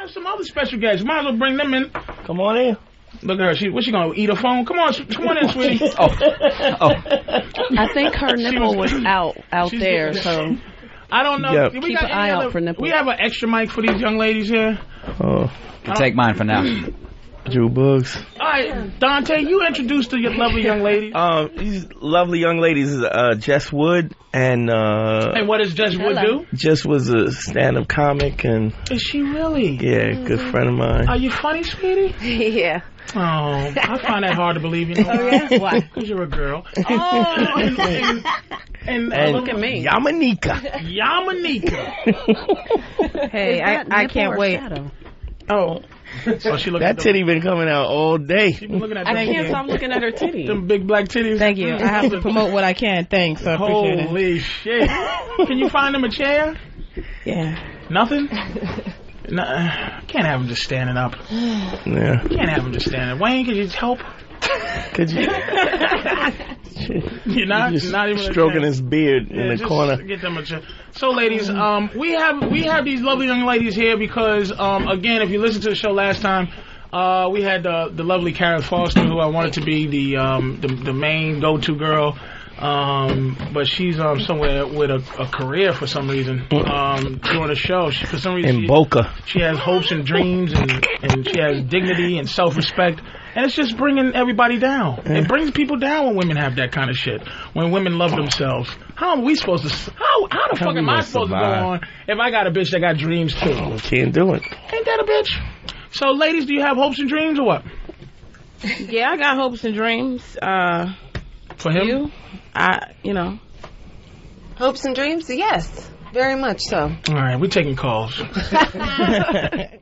have some other special guests. Might as well bring them in. Come on in. Look at her. What's she gonna eat her phone? Come on in, sweetie. I think her nipple was out there, so I don't know. Yep. keep an eye out for nipples. We have an extra mic for these young ladies here. Oh, Take mine for now. Drew Boogs. All right, Dante, you introduced to your lovely young ladies. These lovely young ladies is Jess Wood and And what does Jess Wood do? Jess was a stand-up comic and Is she really? yeah, good friend of mine. Are you funny, sweetie? yeah. Oh, I find that hard to believe. You know why? Yeah? Why? Because you're a girl. Oh, and look at me. Yamanika. Hey, I can't wait. Oh, so she That titty been coming out all day. She been looking at I can't stop looking at her titty. them big black titties. Thank you. I have to promote what I can. Thanks. I appreciate it. Holy shit! Can you find them a chair? Yeah. Nothing. Can't have them just standing up. Yeah. Can't have them just standing. Wayne, could you just help? Could you? You're not even stroking his beard in the just corner. Get them a chair. So, ladies, we have these lovely young ladies here because, again, if you listened to the show last time, we had the lovely Karen Foster, who I wanted to be the main go-to girl. But she's somewhere with a career for some reason. Doing a show. For some reason, In Boca. she has hopes and dreams, and she has dignity and self-respect. And it's just bringing everybody down. Yeah. It brings people down when women have that kind of shit. When women love themselves. How are we supposed to... How the fuck am I supposed to go on if I got a bitch that got dreams too? Can't do it. Ain't that a bitch? So, ladies, do you have hopes and dreams or what? Yeah, I got hopes and dreams. For him? You? Hopes and dreams? Yes. Very much so. All right, we're taking calls.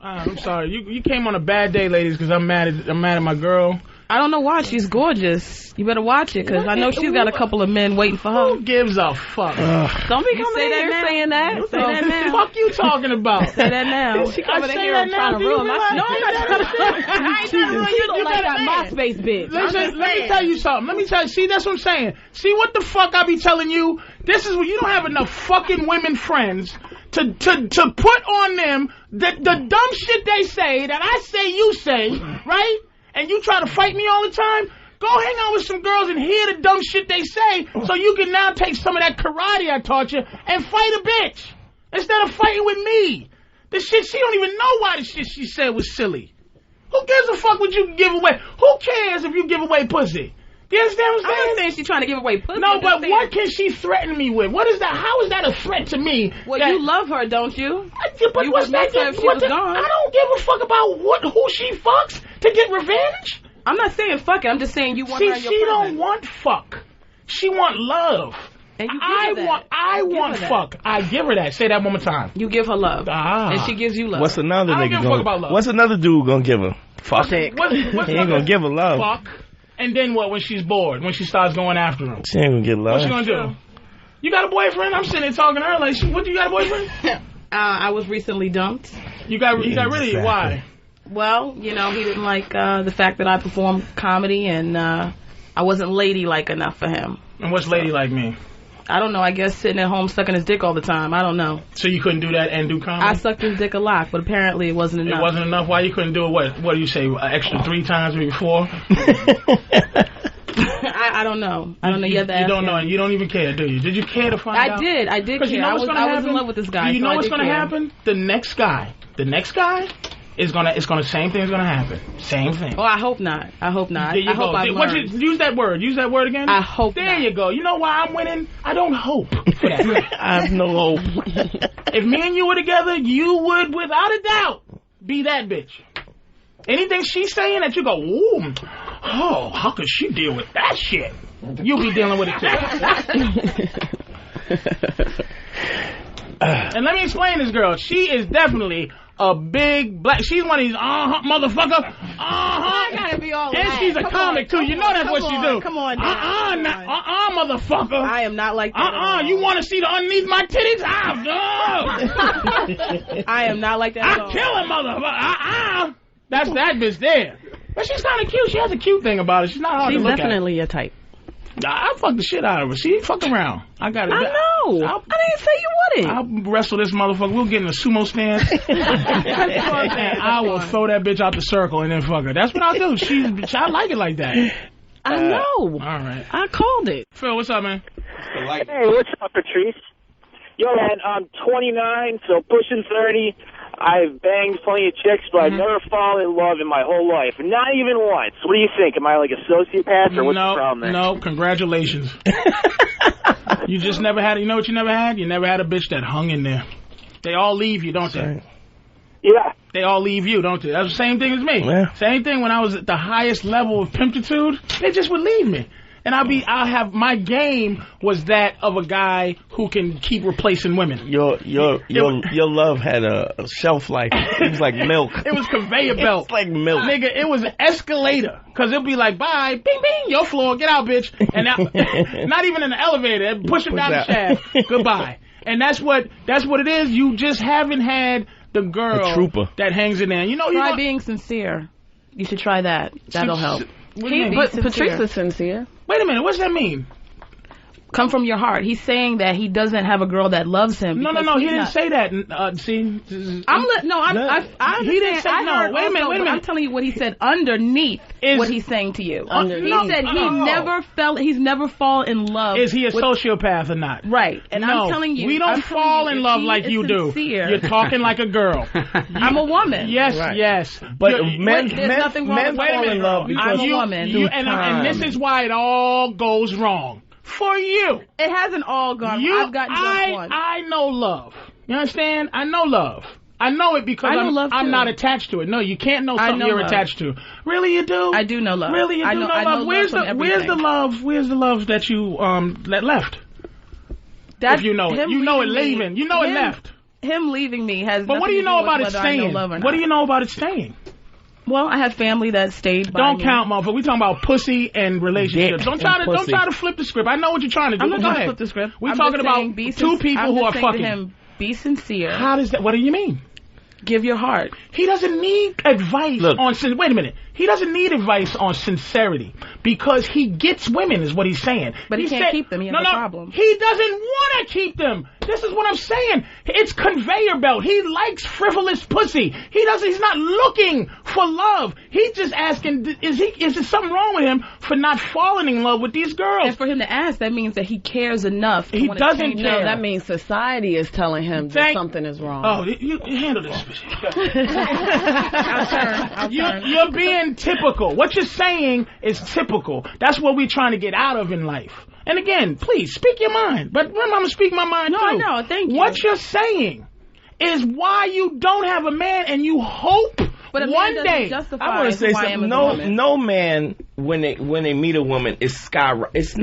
I'm sorry. You came on a bad day, ladies, because I'm mad at my girl. I don't know why. She's gorgeous. You better watch it, because I know she's got a couple of men waiting for her. Who gives a fuck? Don't be coming in here saying that. Say that now. Fuck you talking about? Say that now. She coming in here trying to ruin my... No, I'm not trying to ruin you. Don't like that MySpace bitch. Listen, let me tell you something. See, that's what I'm saying. See what the fuck I be telling you? This is what you don't have enough fucking women friends to put on them the dumb shit they say that I say you say, right? And you try to fight me all the time? Go hang out with some girls and hear the dumb shit they say so you can now take some of that karate I taught you and fight a bitch instead of fighting with me. The shit, she don't even know why the shit she said was silly. Who gives a fuck what you give away? Who cares if you give away pussy? Do you understand what I'm saying? I'm not saying she's trying to give away pussy. No, but what can she threaten me with? What is that? How is that a threat to me? Well, you love her, don't you? But what's that? If she was gone. I don't give a fuck about who she fucks to get revenge. I'm not saying fuck it. I'm just saying you want her in your she presence. don't want fuck. She want love. And you give her that. I want fuck. I give her that. Say that one more time. You give her love. And she gives you love. What's another I don't nigga give a fuck about love. What's another dude gonna give her? Fuck. He ain't gonna give her love. Fuck. And then what when she's bored? When she starts going after him? She ain't gonna get love. What she gonna do? You got a boyfriend? I'm sitting there talking to her like, what, you got a boyfriend? I was recently dumped. He got rid of you. Why? Well, he didn't like the fact that I performed comedy, and I wasn't ladylike enough for him. And what's ladylike mean? I don't know. I guess sitting at home sucking his dick all the time. I don't know. So you couldn't do that and do comedy? I sucked his dick a lot, but apparently it wasn't enough. It wasn't enough? Why you couldn't do it? What do you say? An extra 3 times, maybe 4? I don't know. I don't know. You don't know, and you don't even care, do you? Did you care to find out? I did care. You know I was in love with this guy. Do you know what's going to happen? The next guy is same thing is gonna happen. Same thing. Oh, I hope not. I hope not. There you I hope I've learned. Use that word. Use that word again. I hope There not. you go. You know why I'm winning? I don't hope for that. I have no hope. If me and you were together, you would, without a doubt, be that bitch. Anything she's saying that you go, ooh, oh, how could she deal with that shit? You'll be dealing with it too. And let me explain this girl. She is definitely a big black. She's one of these motherfucker. I gotta be all and that. she's a comic too. You know that's what she do. Come on, motherfucker. I am not like that. You want to see the underneath my titties? I am not like that. I'm killing motherfucker. That's that bitch there. But she's kind of cute. She has a cute thing about her. She's not hard to look at. She's definitely your type. Nah, I fuck the shit out of her. She fuck around. I got it. I know. I didn't say you wouldn't. I'll wrestle this motherfucker. We'll get in a sumo stance. And I will throw that bitch out the circle and then fuck her. That's what I'll do. I like it like that. I know. All right. I called it. Phil, what's up, man? Hey, what's up, Patrice? Yo, man, I'm 29, so pushing 30. I've banged plenty of chicks, but I've never fallen in love in my whole life. Not even once. What do you think? Am I like a sociopath, or what's the problem there? No, congratulations. You just never had, you know what you never had? You never had a bitch that hung in there. They all leave you, don't they? Yeah. They all leave you, don't they? That's the same thing as me. Yeah. Same thing when I was at the highest level of pimpitude, they just would leave me. And I'll have, my game was that of a guy who can keep replacing women. Your love had a shelf life. It was like milk. It was conveyor belt. It's like milk. Nigga, it was an escalator. Cause it'll be like, bye, bing, bing, your floor, get out, bitch. And now, not even in the elevator, push him down the shaft, goodbye. And that's what it is. You just haven't had the girl that hangs in there. You know, try being sincere. You should try that. That'll help. But Patrice is sincere. Wait a minute, what's that mean? Come from your heart. He's saying that he doesn't have a girl that loves him. No, he didn't say that. See, he didn't say no. Wait a minute. I'm telling you what he said underneath what he's saying to you. He said he's never fallen in love. Is he a sociopath or not? Right. And I'm telling you, we don't fall in love like you do. You're talking like a girl. I'm a woman. Yes, right. Yes. But there's nothing wrong with fall in love because I'm a woman. And this is why it all goes wrong. For you. It hasn't all gone. I've gotten just one. I know love. You understand? I know love. I know it because I'm not attached to it. No, you can't know something you're attached to. Really, you do? I do know love. Really, you do know love? Where's the love that you that left? If you know it. You know it leaving. You know it left. Him leaving me has. But what do you know about it staying? What do you know about it staying? Well, I have family that stayed by Don't me. count, motherfucker. We talking about pussy and relationships. Don't try to flip the script. I know what you're trying to do. I'm not going to flip the script. We're talking about two people who are fucking. To him, be sincere. How does that? What do you mean? Give your heart. He doesn't need advice on. Wait a minute. He doesn't need advice on sincerity because he gets women, is what he's saying. But he can't keep them. He has a problem. He doesn't want to keep them. This is what I'm saying. It's conveyor belt. He likes frivolous pussy. He's not looking for love. He's just asking, is there something wrong with him for not falling in love with these girls? And for him to ask, that means that he cares enough. He doesn't care. No, that means society is telling him that something is wrong. Oh, you handle this. I'll turn. You're being typical. What you're saying is typical. That's what we're trying to get out of in life. And again, please, speak your mind. But remember, I'm going to speak my mind, too. I know. Thank you. What you're saying is why you don't have a man and you hope one day. I want to say something. No man, when they meet a woman, it's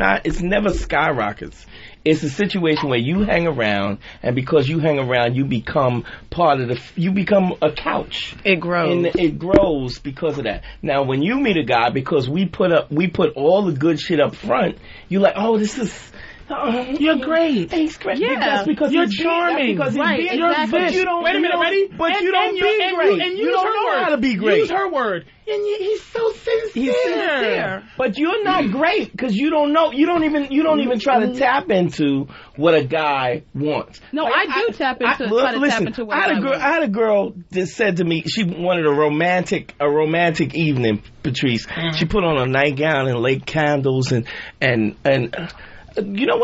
never skyrockets. It's a situation where you hang around, and because you hang around, you become you become a couch. It grows. And it grows because of that. Now, when you meet a guy, because we put all the good shit up front, you're like, oh, this is... you're great. He's great. Yeah, that's because you're charming. Right, exactly. But you don't. Wait a minute, ready? But you don't be great. And you don't know how to be great. Use her word. And he's so sincere. He's sincere. But you're not great because you don't know. You don't even try to tap into what a guy wants. No, I do tap into what a guy wants. I had a girl that said to me she wanted a romantic evening, Patrice. Mm-hmm. She put on a nightgown and lit candles and you know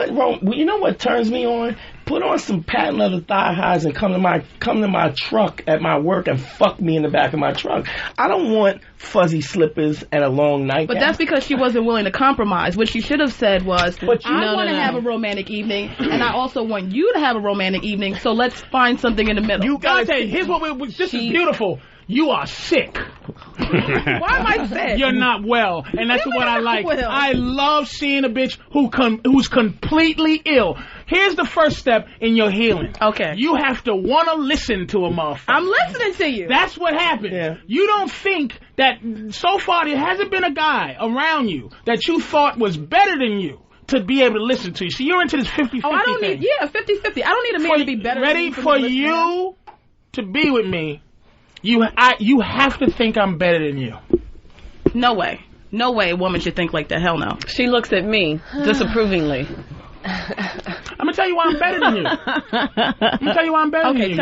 what turns me on? Put on some patent leather thigh highs and come to my truck at my work and fuck me in the back of my truck. I don't want fuzzy slippers and a long nightgown. But that's because she wasn't willing to compromise. What she should have said was, I want to have a romantic evening, and I also want you to have a romantic evening, so let's find something in the middle. You gotta say, here's what this is beautiful. You are sick. Why am I sick? You're not well, and that's what I like. Well. I love seeing a bitch who's completely ill. Here's the first step in your healing. Okay. You have to want to listen to a motherfucker. I'm listening to you. That's what happened. Yeah. You don't think that so far there hasn't been a guy around you that you thought was better than you to be able to listen to you. So you're into this 50-50 I don't thing. need, 50-50. I don't need a man to be better than me. For you to be with me, you have to think I'm better than you. No way. No way a woman should think like that. Hell no. She looks at me disapprovingly. I'm gonna tell you why I'm better than you. I'm gonna tell you why I'm better than you.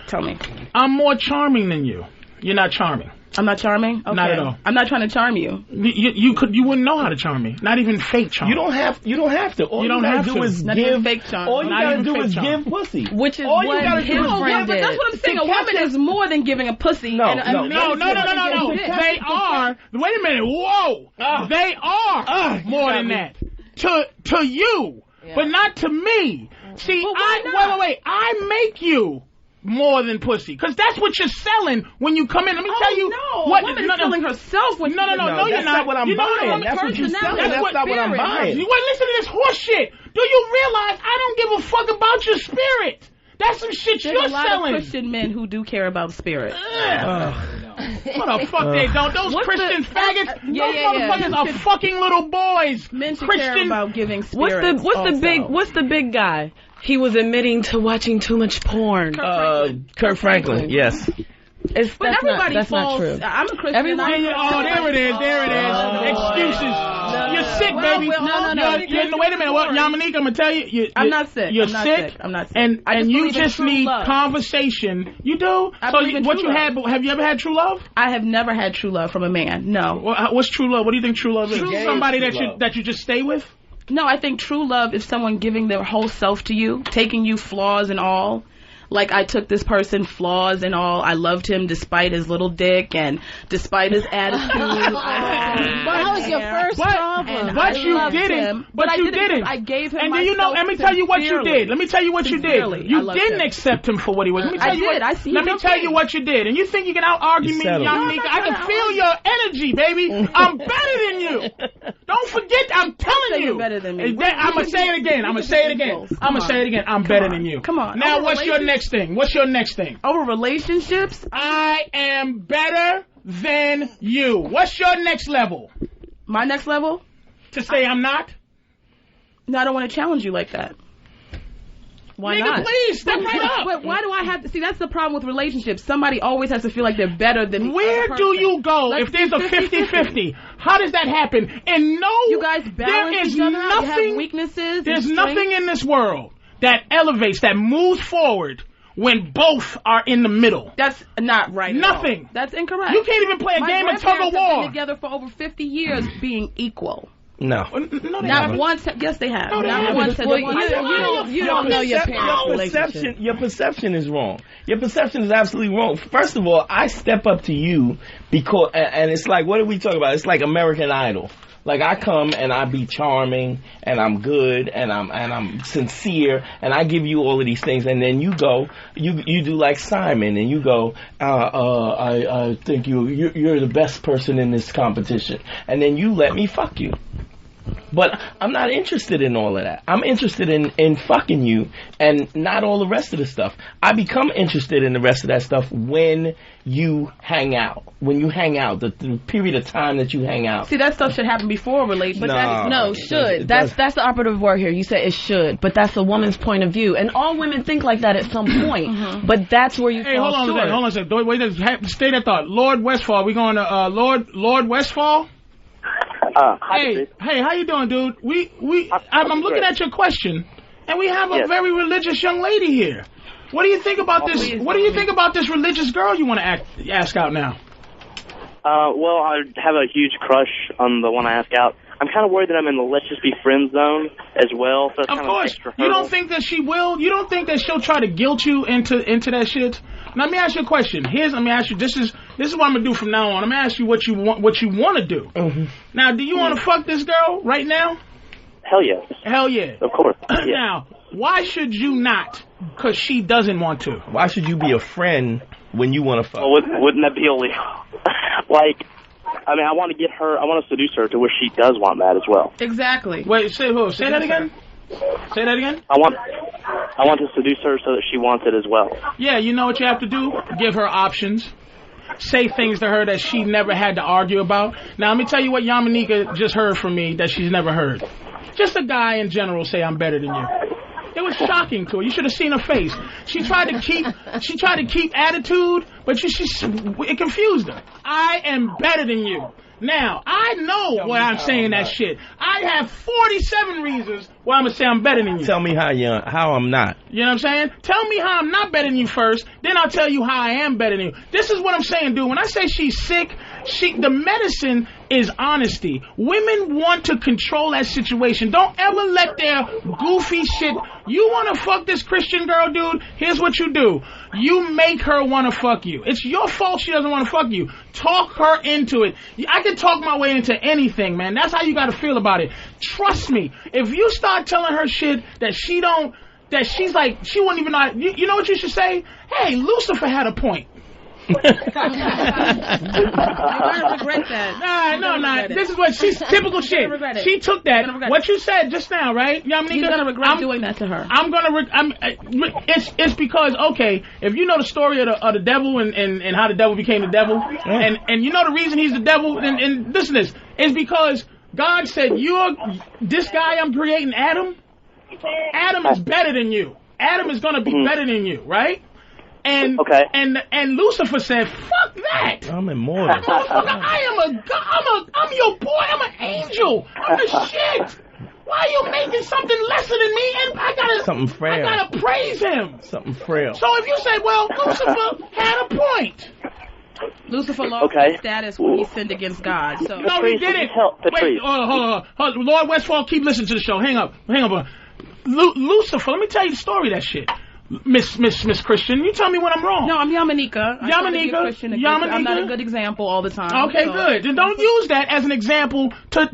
Tell me. I'm more charming than you. You're not charming. I'm not charming? Okay. Not at all. I'm not trying to charm you. You wouldn't know how to charm me. Not even fake charm. You don't have to. All you gotta do is give fake charm. All you gotta do is give pussy. Which is what his friend did. But that's what I'm saying. A woman is more than giving a pussy. No. They are. Wait a minute. Whoa. They are more than that. To you, but not to me. See, wait. I make you more than pussy, because that's what you're selling when you come in. Let me tell you what. A woman is selling herself. No, you're not. That's what I'm buying. That's what you're selling. That's not what I'm buying. Listen to this horse shit. Do you realize I don't give a fuck about your spirit? That's some shit you're selling. There's a lot of Christian men who do care about spirit. What the fuck they don't? Those Christian faggots, those motherfuckers are fucking little boys. Men should care about giving spirit. What's the big guy? He was admitting to watching too much porn. Kurt Franklin. Yes. But everybody falls. Not true. I'm a Christian. There it is. Excuses. You're sick, baby. No. Wait a minute. What, Yamanika, I'm gonna tell you. I'm not sick. You're sick. I'm not sick. And you just need conversation. You do. So what you had? Have you ever had true love? I have never had true love from a man. No. What's true love? What do you think true love is? Somebody that you just stay with. No, I think true love is someone giving their whole self to you, taking you flaws and all. Like, I took this person, flaws and all. I loved him despite his little dick and despite his attitude. That was your first problem. But you didn't. But you didn't. I gave him. And do you know? Let me tell you what you did. Let me tell you what you did. You didn't accept him for what he was. Let me tell you what you did. And you think you can out argue me, Yamanika? I can feel your energy, baby. I'm better than you. Don't forget, I'm telling you. Better than me. I'm gonna say it again. I'm better than you. Come on. Now, what's your next thing? What's your next thing? Over relationships? I am better than you. What's your next level? My next level? To say I'm not? No, I don't want to challenge you like that. Why Nigga, not? please, step right up. But why do I have to? See, that's the problem with relationships. Somebody always has to feel like they're better than the Where other do person. you go if there's a 50-50? How does that happen? And you guys balance each other. You have weaknesses. There's nothing in this world that elevates, that moves forward when both are in the middle. That's not right. Nothing. That's incorrect. You can't even play a game of tug of war. Have been together for over 50 years, being equal. No. Not once. Yes, they have. Not once. You don't know your parents' relationship. Your perception is wrong. Your perception is absolutely wrong. First of all, I step up to you because, and it's like, what are we talking about? It's like American Idol. Like, I come and I be charming and I'm good and I'm sincere and I give you all of these things, and then you go, you do like Simon and you go, I think you're the best person in this competition, and then you let me fuck you. But I'm not interested in all of that. I'm interested in fucking you and not all the rest of the stuff. I become interested in the rest of that stuff when you hang out. When you hang out, the period of time that you hang out. See, that stuff should happen before a relationship. Should. That's the operative word here. You said it should, but that's a woman's point of view. And all women think like that at some point. Mm-hmm. But that's where you fall short. Hold on a second. Wait, stay that thought. Lord Westfall. We going to Lord Westfall? Hey, how you doing, dude? I'm looking at your question, and we have a very religious young lady here. What do you think about this? What do you think about this religious girl you want to ask out now? Well, I have a huge crush on the one I ask out. I'm kind of worried that I'm in the let's just be friends zone as well. So of course, you don't think that she will? You don't think that she'll try to guilt you into that shit? Now, let me ask you a question. Let me ask you. This is what I'm gonna do from now on. I'm gonna ask you what you want to do. Mm-hmm. Now, do you want to fuck this girl right now? Hell yes. Hell yeah. Of course. Yeah. Now, why should you not? Because she doesn't want to. Why should you be a friend when you want to fuck? Well, wouldn't that be illegal? I want to get her. I want to seduce her to where she does want that as well. Exactly. Wait, say that again. Say that again. I want to seduce her so that she wants it as well. Yeah, you know what you have to do? Give her options. Say things to her that she never had to argue about. Now, let me tell you what Yamanika just heard from me that she's never heard. Just a guy in general say I'm better than you. It was shocking to her. You should have seen her face. She tried to keep attitude, but it confused her. I am better than you. Now, I know why I'm saying that shit. I have 47 reasons why I'm going to say I'm better than you. Tell me how I'm not. You know what I'm saying? Tell me how I'm not better than you first, then I'll tell you how I am better than you. This is what I'm saying, dude. When I say she's sick, the medicine is honesty. Women want to control that situation. Don't ever let their goofy shit. You want to fuck this Christian girl, dude? Here's what you do. You make her want to fuck you. It's your fault she doesn't want to fuck you. Talk her into it. I can talk my way into anything, man. That's how you got to feel about it. Trust me. If you start telling her shit that she's like, she wouldn't even know. You know what you should say? Hey, Lucifer had a point. You're gonna regret that. Nah. This is what she's typical shit. She took that. What you said just now, right? Yamanika? You're gonna regret doing that to her. It's because, okay, if you know the story of the devil and how the devil became the devil, and you know the reason he's the devil, and listen to this, is because God said, this guy I'm creating, Adam is better than you. Adam is gonna be better than you, right? And Lucifer said, "Fuck that! I'm immortal. I'm your boy. I'm an angel. I'm the shit. Why are you making something lesser than me? And I gotta praise him. Something frail. So if you say, well, Lucifer had a point. Lucifer lost his status when he sinned against God. So no, he didn't. Wait, hold on. Lord Westfall, keep listening to the show. Hang up. Lucifer, let me tell you the story of that shit. Miss Christian, you tell me when I'm wrong. No, I'm Yamanika. I'm not a good example all the time. Okay, good. Then don't use that as an example to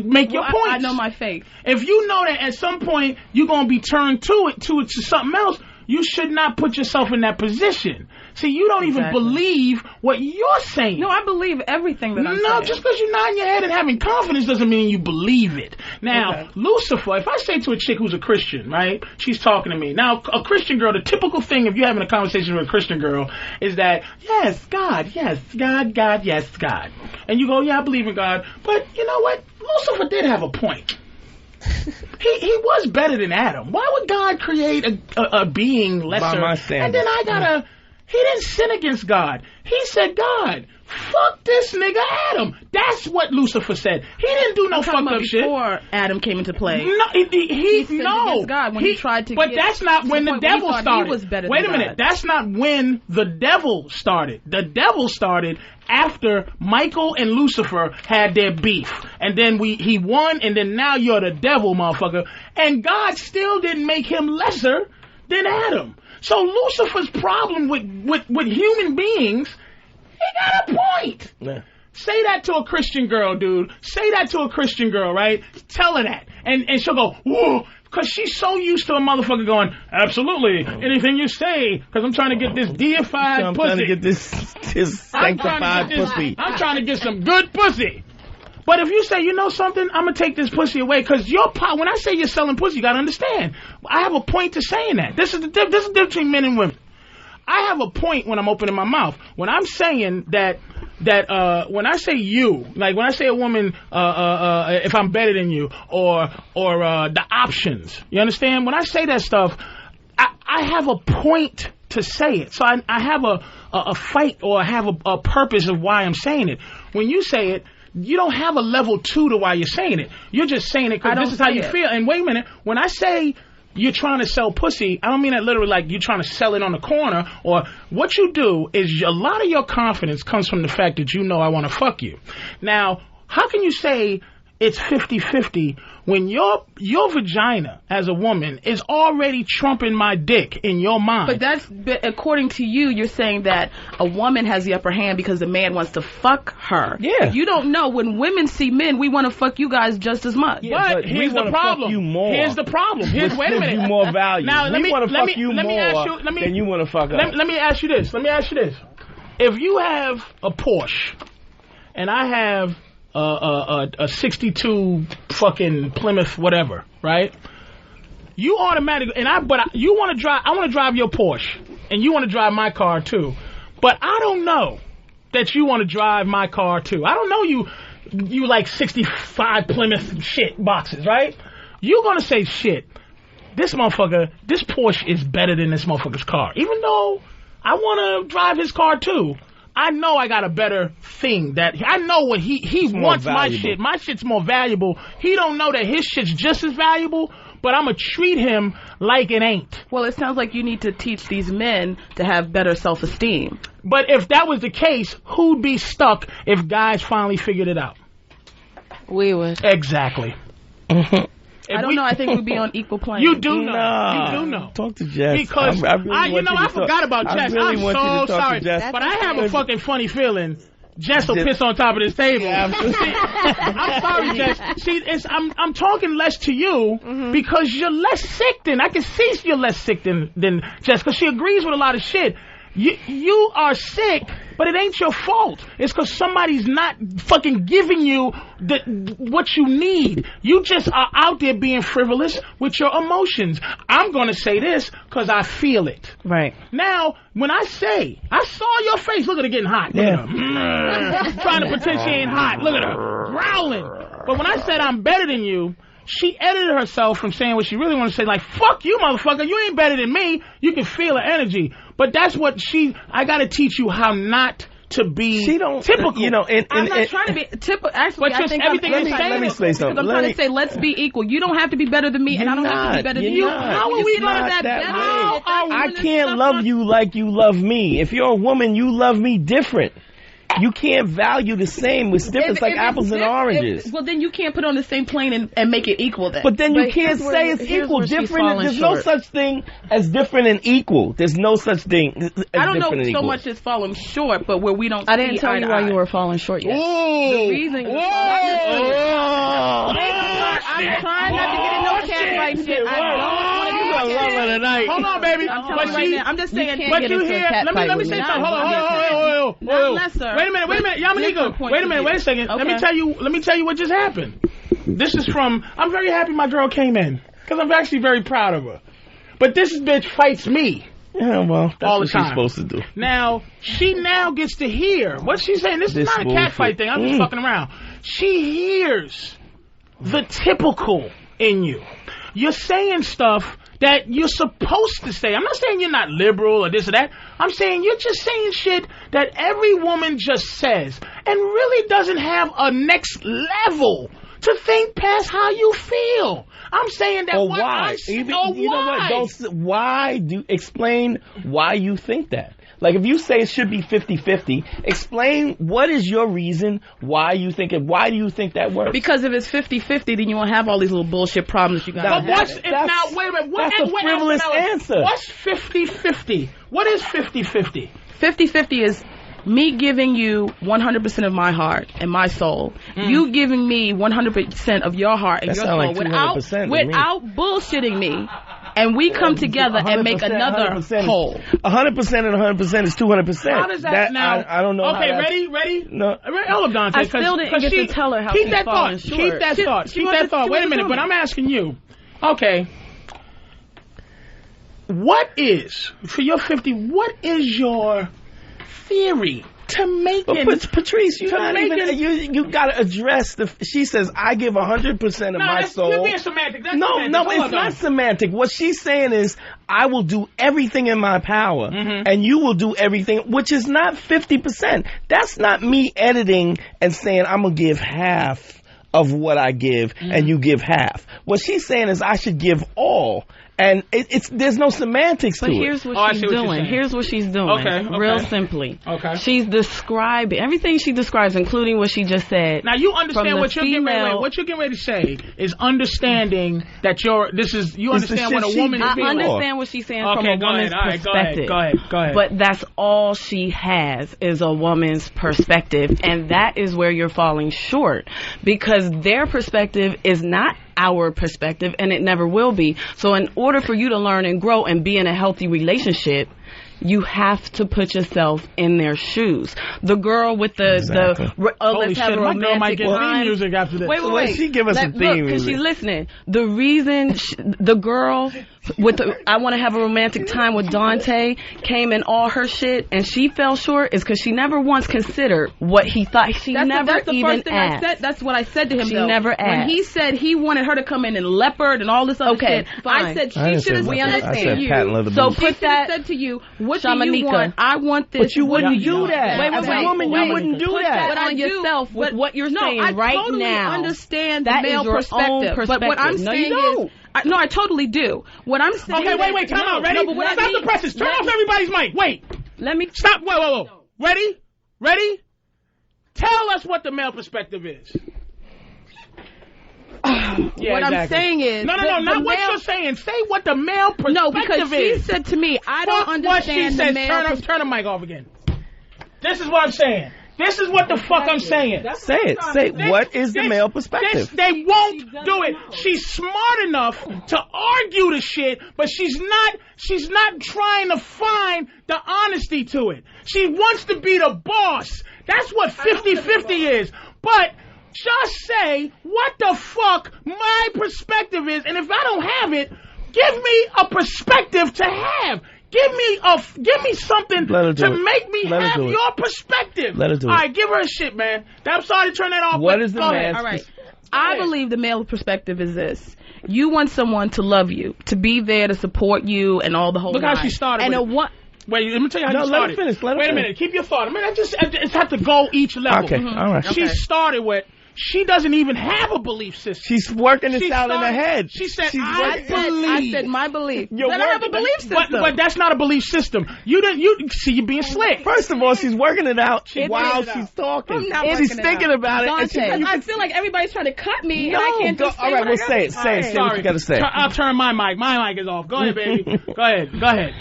make your point. I know my faith. If you know that at some point you're gonna be turned to something else, you should not put yourself in that position. See, you don't even believe what you're saying. No, I believe everything that I'm saying. No, just because you're nodding your head and having confidence doesn't mean you believe it. Now, Lucifer, if I say to a chick who's a Christian, right, she's talking to me. Now, a Christian girl, the typical thing if you're having a conversation with a Christian girl is that, yes, God, God, yes, God. And you go, yeah, I believe in God. But you know what? Lucifer did have a point. He was better than Adam. Why would God create a being lesser? And then he didn't sin against God. He said, God, fuck this nigga Adam. That's what Lucifer said. He didn't do no fucked up shit. Before Adam came into play. No, he sinned against God when he tried to. But that's not when the devil started. He was better Wait than a minute. God. That's not when the devil started. The devil started after Michael and Lucifer had their beef, and then he won, and then now you're the devil, motherfucker. And God still didn't make him lesser than Adam. So Lucifer's problem with human beings, he got a point. Yeah. Say that to a Christian girl, dude. Say that to a Christian girl, right? Tell her that. And she'll go, whoa, because she's so used to a motherfucker going, absolutely, anything you say, because I'm trying to get this deified I'm pussy. trying to get this sanctified pussy. I'm trying to get some good pussy. But if you say, you know something, I'm going to take this pussy away, because when I say you're selling pussy, you got to understand. I have a point to saying that. This is the difference between men and women. I have a point when I'm opening my mouth. When I'm saying that when I say you, like when I say a woman, if I'm better than you, or the options, you understand? When I say that stuff, I have a point to say it. So I have a fight, or I have a purpose of why I'm saying it. When you say it, you don't have a level 2 to why you're saying it. You're just saying it because this is how you feel. And wait a minute, when I say you're trying to sell pussy, I don't mean that literally like you're trying to sell it on the corner. Or what you do is a lot of your confidence comes from the fact that you know I want to fuck you. Now, how can you say it's 50-50 when your vagina as a woman is already trumping my dick in your mind? But according to you, you're saying that a woman has the upper hand because the man wants to fuck her. Yeah. But you don't know, when women see men, we want to fuck you guys just as much. Yeah, but here's the problem. Fuck you more. Here's the problem. Wait a minute. You more value. Now, we want to fuck you more than you want to fuck us. Let me ask you this. If you have a Porsche and I have a 62 fucking Plymouth whatever, right? You automatically, you want to drive, I want to drive your Porsche, and you want to drive my car too. But I don't know that you want to drive my car too. I don't know you like 65 Plymouth shit boxes, right? You're going to say shit. this Porsche is better than this motherfucker's car. Even though I want to drive his car too, I know I got a better thing that I know what he wants my shit. My shit's more valuable. He don't know that his shit's just as valuable, but I'm going to treat him like it ain't. Well, it sounds like you need to teach these men to have better self-esteem. But if that was the case, who'd be stuck if guys finally figured it out? We would. Exactly. I don't know. I think we'd be on equal plane. You do know. You do know. Talk to Jess. Because I forgot about Jess. I'm so sorry. But I have a fucking funny feeling. Jess will piss on top of this table. Yeah, I'm sorry, Jess. See, I'm talking less to you because you're less sick than I can see. You're less sick than Jess because she agrees with a lot of shit. You are sick, but it ain't your fault. It's because somebody's not fucking giving you what you need. You just are out there being frivolous with your emotions. I'm going to say this because I feel it. Right. Now, when I say, I saw your face. Look at her getting hot. Look at her. Trying to pretend she ain't hot. Look at her. Growling. But when I said I'm better than you, she edited herself from saying what she really wanted to say, like, fuck you, motherfucker, you ain't better than me. You can feel her energy. But that's what I gotta teach you how not to be typical. I'm not trying to be typical. Actually, I think everything let me say something. I'm trying to say, let's be equal. You don't have to be better than me, and I don't have to be better than you. How are we gonna that better? I can't love you like you love me. If you're a woman, you love me different. You can't value the same. It's different. It's like apples and oranges. Well, then you can't put on the same plane and make it equal then. But then you can't say it's equal. Different. There's no such thing as different and equal. There's no such thing as different and equal. I don't know so much as falling short, but where we don't I didn't tell you why you were falling short yet. The reason I'm trying not to get in no catfight shit. I don't want to do it. Hold on, baby. I'm just saying. But you hear? Let me say something. Hold on. Wait a minute, Yamanigo. Wait a second. Okay. Let me tell you what just happened. This is from. I'm very happy my girl came in because I'm actually very proud of her. But this bitch fights me. Yeah, well, that's all the what time. She's supposed to do. Now she gets to hear what she's saying. This is not a catfight thing. I'm just fucking around. She hears the typical in you. You're saying stuff that you're supposed to say. I'm not saying you're not liberal or this or that. I'm saying you're just saying shit that every woman just says and really doesn't have a next level to think past how you feel. I'm saying that why? Explain why you think that. Like, if you say it should be 50-50, explain what is your reason why you think it. Why do you think that works? Because if it's 50-50, then you won't have all these little bullshit problems you got. But what's wait a minute? That's a frivolous answer. What's 50-50? What is 50-50? 50-50 is me giving you 100% of my heart and my soul. You giving me 100% of your heart and your soul like without bullshitting me. And we come together and make another whole. 100% and 100% is 200%. How does that now? I don't know. Okay, ready? No. Hold on, Dante. I still didn't get to tell her how she's falling short. Keep that thought. Wait a minute, but I'm asking you. Okay. What is, for your 50, what is your theory to make it? But Patrice, you got to address she says, I give 100% of my soul. You're being semantic. That's no, semantic. It's not semantic. What she's saying is, I will do everything in my power, and you will do everything, which is not 50%. That's not me editing and saying, I'm going to give half of what I give, and you give half. What she's saying is, I should give all. And there's no semantics to it. But here's what she's doing. Here's what she's doing. Okay. Real simply. Okay. She's describing everything she describes, including what she just said. Now you understand what you're getting ready to say is understanding that you understand what a woman is feeling. I understand what she's saying from a woman's perspective. Go ahead. But that's all she has is a woman's perspective, and that is where you're falling short because their perspective is not our perspective, and it never will be. So in order for you to learn and grow and be in a healthy relationship, you have to put yourself in their shoes. The girl with let's have a romantic line. Music after this. Wait. She give us some theme music. Because she's listening. The reason the girl I want to have a romantic time with Dante came in all her shit and she fell short is because she never once considered what he thought. She never that's the even first thing asked. I said. That's what I said to him. She though. never asked. When he said he wanted her to come in leopard and all this other Okay, shit, fine. I said I she should have said to you. patent leather So boots. put She should have that. said to you, what do Shamanika. you want? I want this. But you What wouldn't do you do that. want? As a woman, you wouldn't do Put that. that on yourself with what you're saying I right totally now. understand That the is male your own perspective. But what I'm perspective. No, saying you don't. is, I totally do. What I'm saying. Okay, wait, time out. Ready? No, but what Stop the presses. Turn off everybody's mic. Wait. Let me Stop. Whoa. Ready? Tell us what the male perspective is. Yeah, what I'm saying is no, not what you're saying. Say what the male perspective No, because she is. said to me, I don't Fuck what she understand the said. male Turn the mic off again. This is what I'm saying. This is what the fuck I'm saying. Say it. What is the male perspective? They won't do it. She's smart enough to argue the shit, but she's not trying to find the honesty to it. She wants to be the boss. That's what 50-50 is. But just say what the fuck my perspective is, and if I don't have it, give me a perspective to have. Give me something to make me have your perspective. Let her do it. All right, give her a shit, man. I'm sorry to turn that off. What is the go man's ahead. All right. I believe the male perspective is this. You want someone to love you, to be there to support you and all the whole Look nine. how she started And with it. Wait, let me tell you how No, she let her started. finish, let her Wait a finish. minute. Keep your thought. I mean, I just have to go each level. Okay, all right. She started with, she doesn't even have a belief system. She's working this She out in her started- head. She said, I believe. I said my belief. You're Then I have a working- belief system. But that's not a belief system. You see, you're being slick. First of all, she's working it out while working it she's out. talking. I'm not She's working it thinking out. about it. And Dante, I feel like everybody's trying to cut me, and I can't just say all right, what well, I gotta say it. Say what you got to say. I'll turn my mic. My mic is off. Go ahead, baby. Go ahead.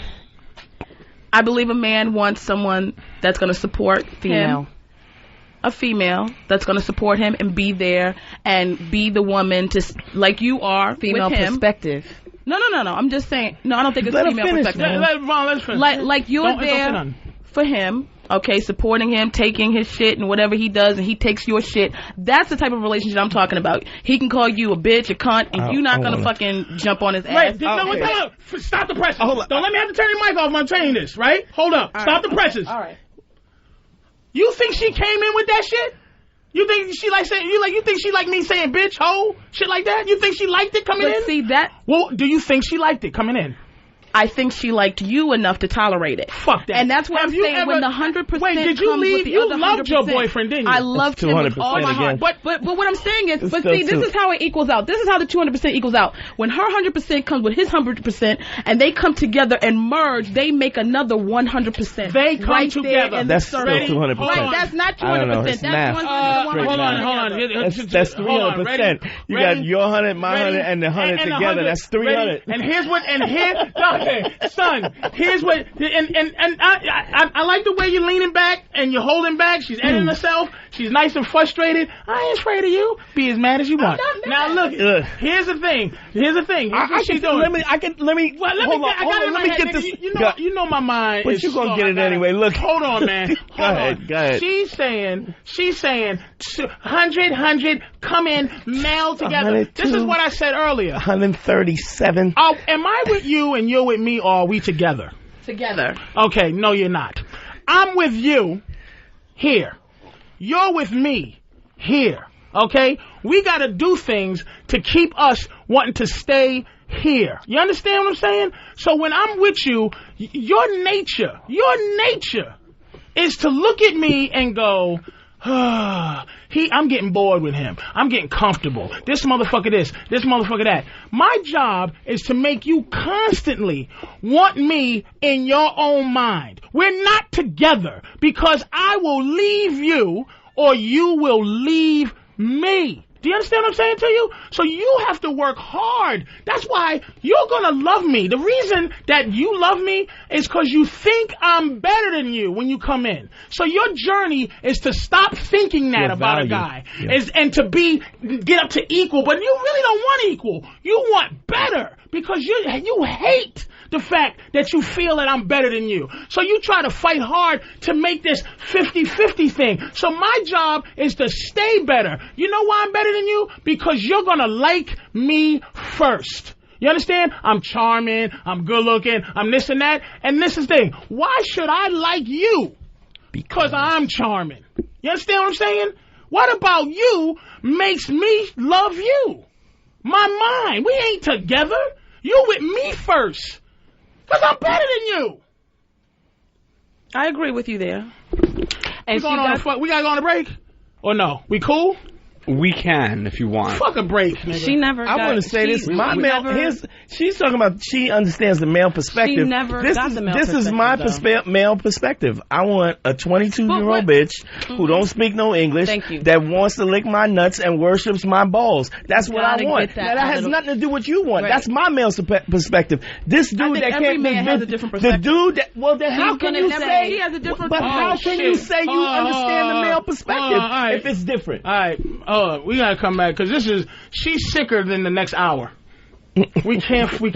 I believe a man wants someone that's going to support female. him. A female that's going to support him and be there and be the woman to, like you are, female with him. perspective. No. I'm just saying. No, I don't think it's Let her female finish, perspective. man. Let's finish. Like you're Don't say there nothing. for him, okay, supporting him, taking his shit and whatever he does, and he takes your shit. That's the type of relationship I'm talking about. He can call you a bitch, a cunt, and you're not gonna fucking jump on his ass. Wait, stop the presses. Hold on. Don't let me have to turn your mic off when I'm saying this, right? Hold up. Stop the presses. All right. You think she came in with that shit? You think she like saying you think she like me saying bitch, hoe, shit like that? You think she liked it coming in? But see that. Well, do you think she liked it coming in? I think she liked you enough to tolerate it. Fuck that. And that's what Have I'm you saying. ever- When the 100% Wait, did you comes leave? with the You other loved your 100%. boyfriend, didn't you? I loved him with all my 200% heart. again. But what I'm saying is, It's but still see, this two. is how it equals out. This is how the 200% equals out. When her 100% comes with his 100%, and they come together and merge, they make another 100%. They come right together. there in the That's still circle. 200%. Right, that's not 200%. I don't know, it's That's math. 100%. Hold on. That's Hold on, 300%. You got ready? your 100, my 100, and the 100 And the together. 100. That's 300. Ready? Son, here's what, and I like the way you're leaning back and you're holding back. She's editing herself. She's nice and frustrated. I ain't afraid of you. Be as mad as you want. Now look, here's the thing. Here's what she's doing. Let me Hold on. Let me get this. You know my mind. But is you gonna slow. get it anyway. Look. Hold on, man. Go ahead. She's saying 100, come in, meld together. 102. This is what I said earlier. 137. Oh, am I with you and you're with me, or are we together? Together. Okay, no, you're not. I'm with you here. You're with me here. Okay? We got to do things to keep us wanting to stay here. You understand what I'm saying? So when I'm with you, your nature is to look at me and go, I'm getting bored with him. I'm getting comfortable. This motherfucker this motherfucker that. My job is to make you constantly want me in your own mind. We're not together because I will leave you or you will leave me. Do you understand what I'm saying to you? So you have to work hard. That's why you're going to love me. The reason that you love me is because you think I'm better than you when you come in. So your journey is to stop thinking that Your about value. a guy. Yeah. And to get up to equal. But you really don't want equal. You want better because you hate the fact that you feel that I'm better than you. So you try to fight hard to make this 50-50 thing. So my job is to stay better. You know why I'm better than you? Because you're going to like me first. You understand? I'm charming, I'm good looking, I'm this and that. And this is the thing. Why should I like you? Because I'm charming. You understand what I'm saying? What about you makes me love you? My mind. We ain't together. You with me first. Because I'm better than you. I agree with you there. And we gotta go on a break? Or no? We cool? We can if you want. Fuck a break, nigga. She never I want to say this. She's talking about she understands the male perspective. She never got the male perspective. This is my male perspective. I want a 22-year-old bitch who don't speak no English that wants to lick my nuts and worships my balls. That's what I want. That has nothing to do with you want. Right. That's my male perspective. This dude that can't. Every man has a different perspective. The dude that. Well, then how can you say? He has a different. But how can you say you understand the male perspective if it's different? All right. We gotta come back because she's sicker than the next hour. We can't heal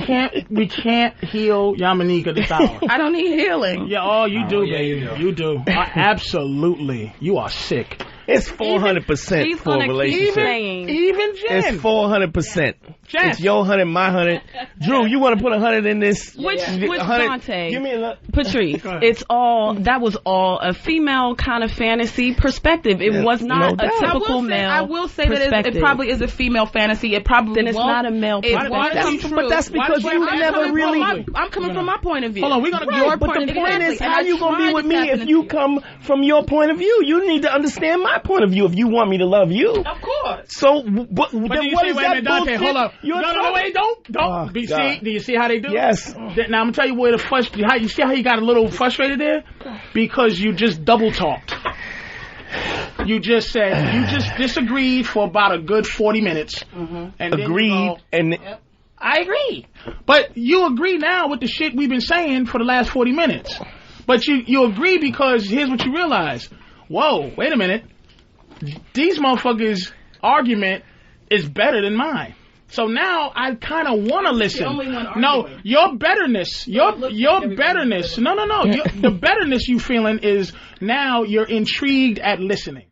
Yamanika this hour. I don't need healing. Yeah, you do, baby. You do. Absolutely. You are sick. It's 400% for a relationship. Even Jen. It's 400%. It's your 100, my 100. Drew, you want to put 100 in this? Which Dante? Give me a Patrice. That was all a female kind of fantasy perspective. It was not a typical male. I will say that it probably is a female fantasy. It probably then it's not a male perspective. But that's because you never really. I'm coming from my point of view. Hold on, we're gonna your point of view. But the point is, how you gonna be with me if you come from your point of view? You need to understand my point of view if you want me to love you. Of course. So, then what is that bullshit? Hold up. No, wait, don't. Do you see how they do? Yes. Now I'm gonna tell you where you see how you got a little frustrated there? Because you just double talked. You just disagreed for about a good 40 minutes. And agreed. I agree. But you agree now with the shit we've been saying for the last 40 minutes. But you agree because here's what you realize. Whoa, wait a minute. These motherfuckers' argument is better than mine. So now I kind of want to listen. No, your betterness, your betterness. No. The betterness you feeling is now you're intrigued at listening.